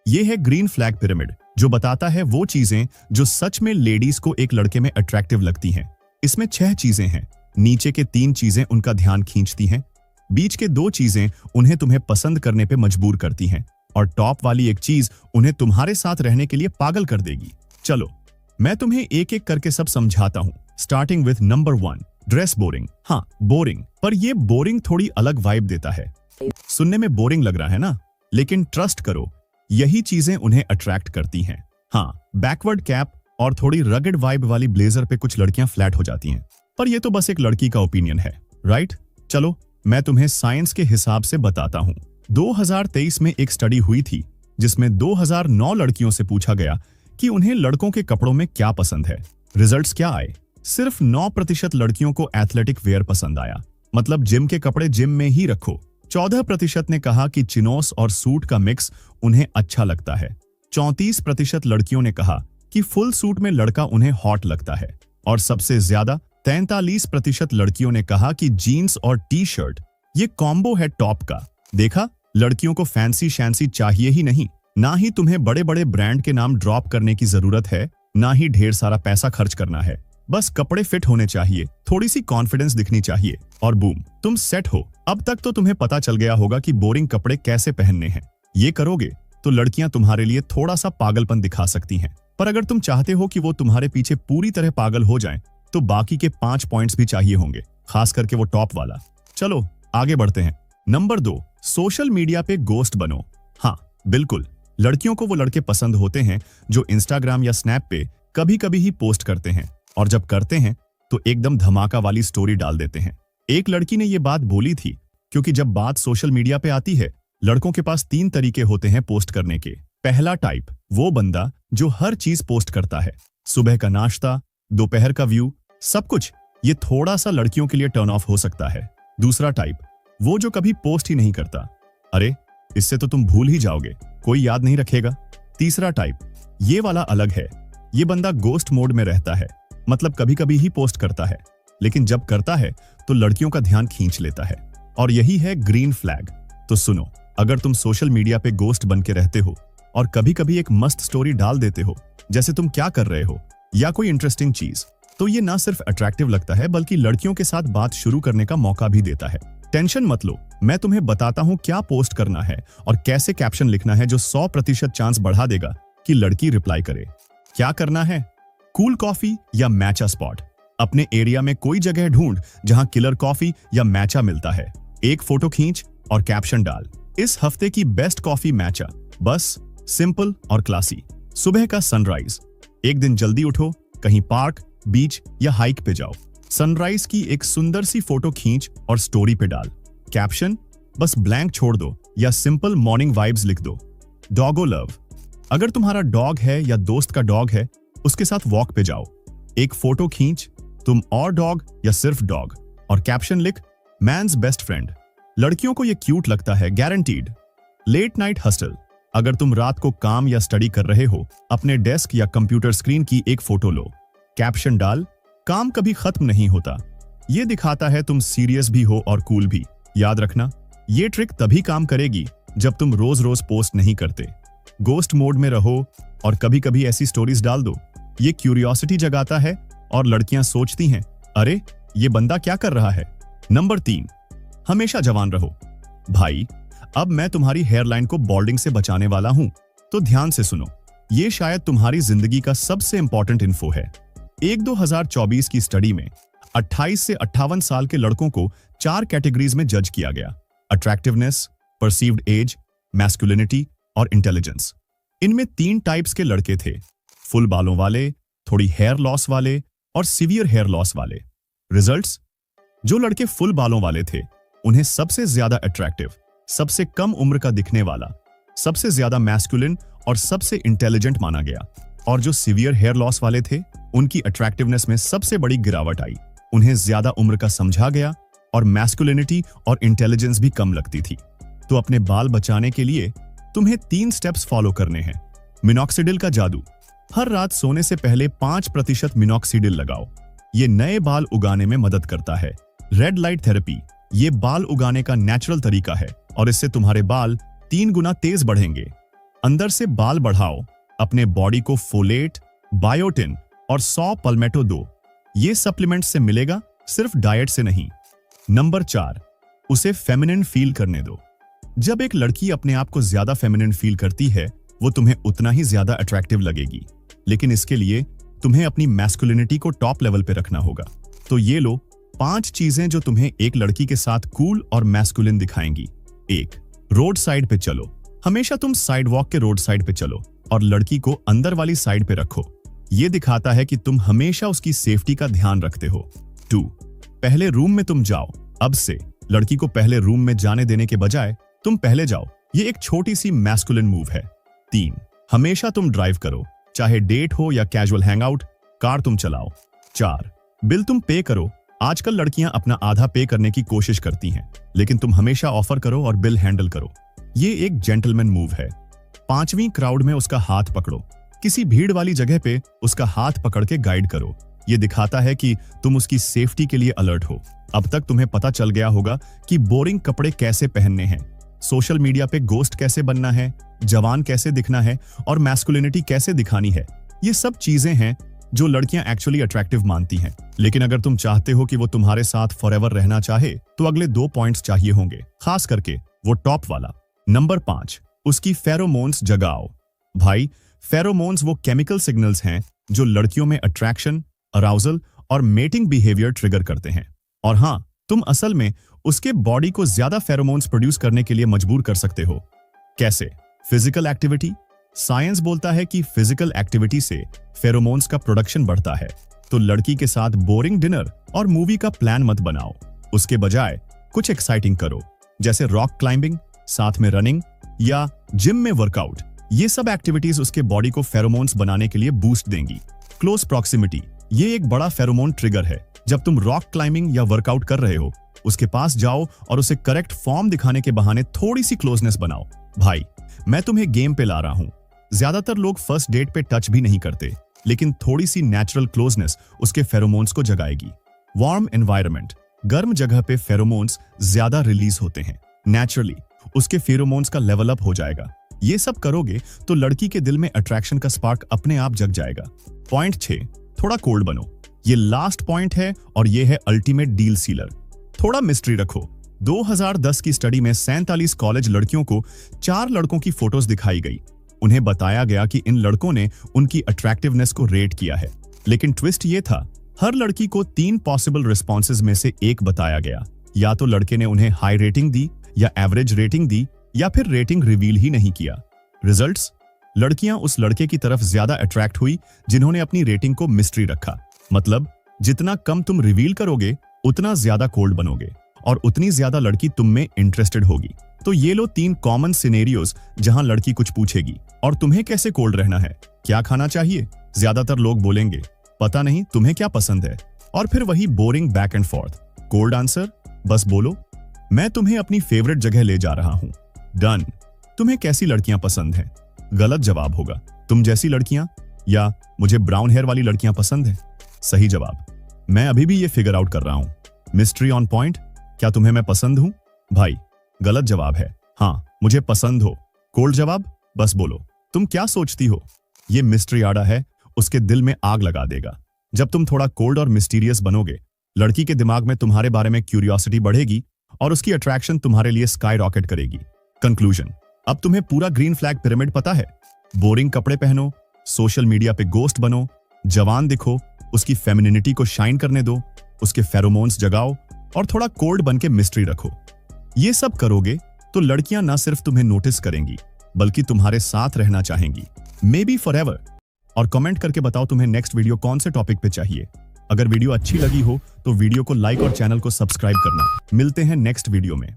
ये है green flag pyramid, जो बताता है वो चीजें जो सच में लेडीज को एक लड़के में अट्रैक्टिव लगती हैं। इसमें 6 चीजें हैं। नीचे के 3 चीजें उनका ध्यान खींचती हैं, बीच के 2 चीजें उन्हें तुम्हें पसंद करने पे मजबूर करती हैं, और टॉप वाली एक चीज उन्हें तुम्हारे साथ रहने के लिए पागल कर देगी। चलो मैं तुम्हें एक एक करके सब समझाता हूँ, starting with number 1, dress boring. हाँ, बोरिंग, पर ये बोरिंग थोड़ी अलग वाइब देता है। सुनने में बोरिंग लग रहा है ना, लेकिन ट्रस्ट करो, यही चीजें उन्हें अट्रैक्ट करती हैं। हाँ, बैकवर्ड कैप और थोड़ी रगड वाइब वाली ब्लेजर पे कुछ लड़कियां फ्लैट हो जाती हैं, पर ये तो बस एक लड़की का ओपिनियन है, राइट? चलो मैं तुम्हें साइंस के हिसाब से बताता हूँ। 2023 में एक स्टडी हुई थी जिसमें 2009 लड़कियों से पूछा गया कि उन्हें लड़कों के कपड़ों में क्या पसंद है। रिजल्ट्स क्या आए? सिर्फ 9% लड़कियों को एथलेटिक वेयर पसंद आया, मतलब जिम के कपड़े जिम में ही रखो। 14% ने कहा कि चिनोस और सूट का मिक्स उन्हें अच्छा लगता है। 34% लड़कियों ने कहा कि फुल सूट में लड़का उन्हें हॉट लगता है, और सबसे ज्यादा 43% लड़कियों ने कहा कि जीन्स और टी शर्ट ये कॉम्बो है टॉप का। देखा, लड़कियों को फैंसी शैंसी चाहिए ही नहीं, ना ही तुम्हें बड़े बड़े ब्रांड के नाम ड्रॉप करने की जरूरत है, ना ही ढेर सारा पैसा खर्च करना है। बस कपड़े फिट होने चाहिए, थोड़ी सी कॉन्फिडेंस दिखनी चाहिए, और बूम, तुम सेट हो। अब तक तो तुम्हें पता चल गया होगा कि बोरिंग कपड़े कैसे पहनने हैं। ये करोगे तो लड़कियां तुम्हारे लिए थोड़ा सा पागलपन दिखा सकती हैं, पर अगर तुम चाहते हो कि वो तुम्हारे पीछे पूरी तरह पागल हो जाएं, तो बाकी के 5 पॉइंट्स भी चाहिए होंगे, खास करके वो टॉप वाला। चलो आगे बढ़ते हैं। नंबर 2, सोशल मीडिया पे गोस्ट बनो। हाँ बिल्कुल, लड़कियों को वो लड़के पसंद होते हैं जो इंस्टाग्राम या स्नैप पे कभी कभी ही पोस्ट करते हैं, और जब करते हैं तो एकदम धमाका वाली स्टोरी डाल देते हैं। एक लड़की ने ये बात बोली थी क्योंकि जब बात सोशल मीडिया पे आती है, लड़कों के पास 3 तरीके होते हैं पोस्ट करने के। पहला टाइप, वो बंदा जो हर चीज पोस्ट करता है, सुबह का नाश्ता, दोपहर का व्यू, सब कुछ। ये थोड़ा सा लड़कियों के लिए टर्न ऑफ हो सकता है। दूसरा टाइप, वो जो कभी पोस्ट ही नहीं करता, अरे इससे तो तुम भूल ही जाओगे, कोई याद नहीं रखेगा। तीसरा टाइप, ये वाला अलग है, ये बंदा गोस्ट मोड में रहता है, मतलब कभी कभी ही पोस्ट करता है, लेकिन जब करता है तो लड़कियों का ध्यान खींच लेता है, और यही है ग्रीन फ्लैग। तो सुनो, अगर तुम सोशल मीडिया पे गोस्ट बन के रहते हो और कभी कभी एक मस्त स्टोरी डाल देते हो, जैसे तुम क्या कर रहे हो या कोई इंटरेस्टिंग चीज, तो ये ना सिर्फ अट्रैक्टिव लगता है बल्कि लड़कियों के साथ बात शुरू करने का मौका भी देता है। टेंशन मत लो, मैं तुम्हें बताता हूँ क्या पोस्ट करना है और कैसे कैप्शन लिखना है जो 100% चांस बढ़ा देगा कि लड़की रिप्लाई करे। क्या करना है? कूल कॉफी या मैचा स्पॉट। अपने एरिया में कोई जगह ढूंढ जहां किलर कॉफी या मैचा मिलता है, एक फोटो खींच और कैप्शन डाल, इस हफ्ते की बेस्ट कॉफी मैचा। बस सिंपल और क्लासी। सुबह का सनराइज, एक दिन जल्दी उठो, कहीं पार्क, बीच या हाइक पे जाओ, सनराइज की एक सुंदर सी फोटो खींच और स्टोरी पे डाल। कैप्शन बस ब्लैंक छोड़ दो या सिंपल मॉर्निंग वाइब्स लिख दो। डॉगो लव, अगर तुम्हारा डॉग है या दोस्त का डॉग है, उसके साथ वॉक पे जाओ, एक फोटो खींच, तुम और डॉग या सिर्फ डॉग, और कैप्शन लिख मैन्स बेस्ट फ्रेंड। लड़कियों को ये क्यूट लगता है, गारंटीड। लेट नाइट हस्टल, अगर तुम रात को काम या स्टडी कर रहे हो, अपने डेस्क या कंप्यूटर स्क्रीन की एक फोटो लो, कैप्शन डाल, काम कभी खत्म नहीं होता। ये दिखाता है तुम सीरियस भी हो और कूल भी। याद रखना, ये ट्रिक तभी काम करेगी जब तुम रोज रोज पोस्ट नहीं करते, गोस्ट मोड में रहो और कभी कभी ऐसी स्टोरीज डाल दो। ये क्यूरियोसिटी जगाता है और लड़कियां सोचती हैं, अरे ये बंदा क्या कर रहा है। नंबर 3, हमेशा जवान रहो। भाई, अब मैं तुम्हारी हेयरलाइन को बॉल्डिंग से बचाने वाला हूं, तो ध्यान से सुनो, ये शायद तुम्हारी जिंदगी का सबसे इंपॉर्टेंट इन्फो है। एक 2024 की स्टडी में 28 से 58 साल के लड़कों को 4 कैटेगरीज में जज किया गया: अट्रैक्टिवनेस, परसीव्ड एज, मैस्कुलिनिटी और इंटेलिजेंस। इनमें 3 टाइप्स के लड़के थे: फुल बालों वाले, थोड़ी हेयर लॉस वाले और सीवियर हेयर लॉस वाले। रिजल्ट्स, जो लड़के फुल बालों वाले थे उन्हें सबसे ज्यादा अट्रैक्टिव, सबसे कम उम्र का दिखने वाला, सबसे ज्यादा मैस्कुलिन और सबसे इंटेलिजेंट माना गया, और जो सीवियर हेयर लॉस वाले थे उनकी अट्रैक्टिवनेस में सबसे बड़ी गिरावट आई, उन्हें ज्यादा उम्र का समझा गया और मैस्कुलिनिटी और इंटेलिजेंस भी कम लगती थी। तो अपने बाल बचाने के लिए तुम्हें 3 स्टेप्स फॉलो करने हैं। मिनॉक्सिडिल का जादू, हर रात सोने से पहले 5% मिनॉक्सिडिल लगाओ, ये नए बाल उगाने में मदद करता है। रेड लाइट थेरेपी, ये बाल उगाने का नेचुरल तरीका है और इससे तुम्हारे बाल 3 गुना तेज बढ़ेंगे। अंदर से बाल बढ़ाओ, अपने बॉडी को फोलेट, बायोटिन और 100 पल्मेटो दो। ये सप्लीमेंट से मिलेगा, सिर्फ डाइट से नहीं। नंबर 4, उसे फेमिनिन फील करने दो। जब एक लड़की अपने आप को ज्यादा फेमिनिन फील करती है, वो तुम्हें उतना ही ज्यादा अट्रैक्टिव लगेगी, लेकिन इसके लिए तुम्हें अपनी मैस्कुलिनिटी को टॉप लेवल पे रखना होगा। तो ये लो 5 चीजें जो तुम्हें एक लड़की के साथ कूल और मैस्कुलिन दिखाएंगी। 1, रोड साइड पे चलो। हमेशा तुम साइड वॉक के रोड साइड पे चलो और लड़की को अंदर वाली साइड पे रखो। ये दिखाता है कि तुम हमेशा उसकी सेफ्टी का ध्यान रखते हो। 2, पहले रूम में तुम जाओ। अब से लड़की को पहले रूम में जाने देने के बजाय तुम पहले जाओ। ये एक छोटी सी मैस्कुलिन मूव है। 3, हमेशा तुम ड्राइव करो, चाहे डेट हो या कैजुअल हैंगआउट, कार तुम चलाओ। 4, बिल तुम पे करो। आजकल लड़कियां अपना आधा पे करने की कोशिश करती हैं, लेकिन तुम हमेशा ऑफर करो और बिल हैंडल करो। ये एक जेंटलमैन मूव है। 5वीं क्राउड में उसका हाथ पकड़ो। किसी भीड़ वाली जगह पे उसका हाथ पकड़ के गाइड करो। ये दिखाता है कि तुम उसकी सेफ्टी के लिए अलर्ट हो। अब तक तुम्हें पता चल गया होगा कि बोरिंग कपड़े कैसे पहनने हैं, सोशल मीडिया पे गोस्ट कैसे बनना है, जवान कैसे दिखना है और मैस्कुलिनिटी कैसे दिखानी है। ये सब चीजें हैं जो लड़कियां एक्चुअली अट्रैक्टिव मानती हैं। लेकिन अगर तुम चाहते हो कि वो तुम्हारे साथ फॉरएवर रहना चाहे, तो अगले 2 पॉइंट्स चाहिए होंगे, खास करके वो टॉप वाला। नंबर 5, उसकी फेरोमोन्स जगाओ। भाई, फेरोमोन्स वो केमिकल सिग्नल्स हैं जो लड़कियों में अट्रैक्शन, अराउजल और मेटिंग बिहेवियर ट्रिगर करते हैं। और हाँ, तुम असल में उसके बॉडी को ज्यादा फेरोमोन्स प्रोड्यूस करने के लिए मजबूर कर सकते हो। कैसे? Physical activity. साइंस बोलता है कि फिजिकल एक्टिविटी से फेरोमोन्स का प्रोडक्शन बढ़ता है। तो लड़की के साथ बोरिंग डिनर और मूवी का प्लान मत बनाओ। उसके बजाय कुछ एक्साइटिंग करो, जैसे रॉक क्लाइंबिंग, साथ में रनिंग या जिम में वर्कआउट। ये सब एक्टिविटीज उसके बॉडी को फेरोमोन्स बनाने के लिए बूस्ट देंगी। क्लोज प्रॉक्सिमिटी, ये एक बड़ा फेरोमोन ट्रिगर है। जब तुम रॉक क्लाइंबिंग या वर्कआउट कर रहे हो, उसके पास जाओ और उसे करेक्ट फॉर्म दिखाने के बहाने थोड़ी सी क्लोजनेस बनाओ। भाई, मैं तुम्हें गेम पे ला रहा हूं। ज्यादातर लोग फर्स्ट डेट पे टच भी नहीं करते, लेकिन थोड़ी सी नेचुरल क्लोजनेस उसके फेरोमोन्स को जगाएगी। वार्म एनवायरनमेंट, गर्म जगह पे फेरोमोन्स ज्यादा रिलीज होते हैं। नेचुरली उसके फेरोमोन्स का लेवल अप हो जाएगा। ये सब करोगे तो लड़की के दिल में अट्रैक्शन का स्पार्क अपने आप जग जाएगा। पॉइंट 6, थोड़ा कोल्ड बनो। ये लास्ट पॉइंट है और ये है अल्टीमेट डील सीलर। थोड़ा मिस्ट्री रखो। 2010 की स्टडी में 47 कॉलेज लड़कियों को 4 लड़कों की फोटोज दिखाई गई। उन्हें बताया गया कि इन लड़कों ने उनकी अट्रैक्टिवनेस को रेट किया है, लेकिन ट्विस्ट ये था, हर लड़की को 3 पॉसिबल रिस्पॉन्सेज में से एक बताया गया। या तो लड़के ने उन्हें हाई रेटिंग दी, या एवरेज रेटिंग दी, या फिर रेटिंग रिवील ही नहीं किया। रिजल्ट्स? लड़कियां उस लड़के की तरफ ज्यादा अट्रैक्ट हुई जिन्होंने अपनी रेटिंग को मिस्ट्री रखा। मतलब जितना कम तुम रिवील करोगे, उतना ज्यादा कोल्ड बनोगे और उतनी ज्यादा लड़की तुम में इंटरेस्टेड होगी। तो ये लो 3 कॉमन सिनेरियोज जहां लड़की कुछ पूछेगी, और तुम्हें कैसे कोल्ड रहना है, क्या खाना चाहिए। ज्यादातर लोग बोलेंगे पता नहीं तुम्हें क्या पसंद है, और फिर वही boring back and fourth. Cold answer? बस बोलो मैं तुम्हें अपनी फेवरेट जगह ले जा रहा हूं। डन। तुम्हें कैसी लड़कियां पसंद हैं? गलत जवाब होगा तुम जैसी लड़कियां, या मुझे ब्राउन हेयर वाली लड़कियां पसंद है। सही जवाब, मैं अभी भी ये फिगर आउट कर रहा हूं। Mystery on point. क्या तुम्हें मैं पसंद हूं? भाई, गलत जवाब है हाँ, मुझे पसंद हो। कोल्ड जवाब? बस बोलो तुम क्या सोचती हो। ये मिस्ट्री आड़ा है, उसके दिल में आग लगा देगा। जब तुम थोड़ा कोल्ड और मिस्टीरियस बनोगे, लड़की के दिमाग में तुम्हारे बारे में क्यूरियोसिटी बढ़ेगी और उसकी अट्रैक्शन तुम्हारे लिए स्काई रॉकेट करेगी। कंक्लूजन, अब तुम्हें पूरा ग्रीन फ्लैग पिरामिड पता है। बोरिंग कपड़े पहनो, सोशल मीडिया पे गोस्ट बनो, जवान दिखो, उसकी फेमिनिनिटी को शाइन करने दो, उसके फेरोमोन्स जगाओ और थोड़ा कोल्ड बन के मिस्ट्री रखो। ये सब करोगे तो लड़कियां ना सिर्फ तुम्हें नोटिस करेंगी, बल्कि तुम्हारे साथ रहना चाहेंगी, मे बी फॉरएवर। और कमेंट करके बताओ तुम्हें नेक्स्ट वीडियो कौन से टॉपिक पे चाहिए। अगर वीडियो अच्छी लगी हो तो वीडियो को लाइक और चैनल को सब्सक्राइब करना। मिलते हैं नेक्स्ट वीडियो में।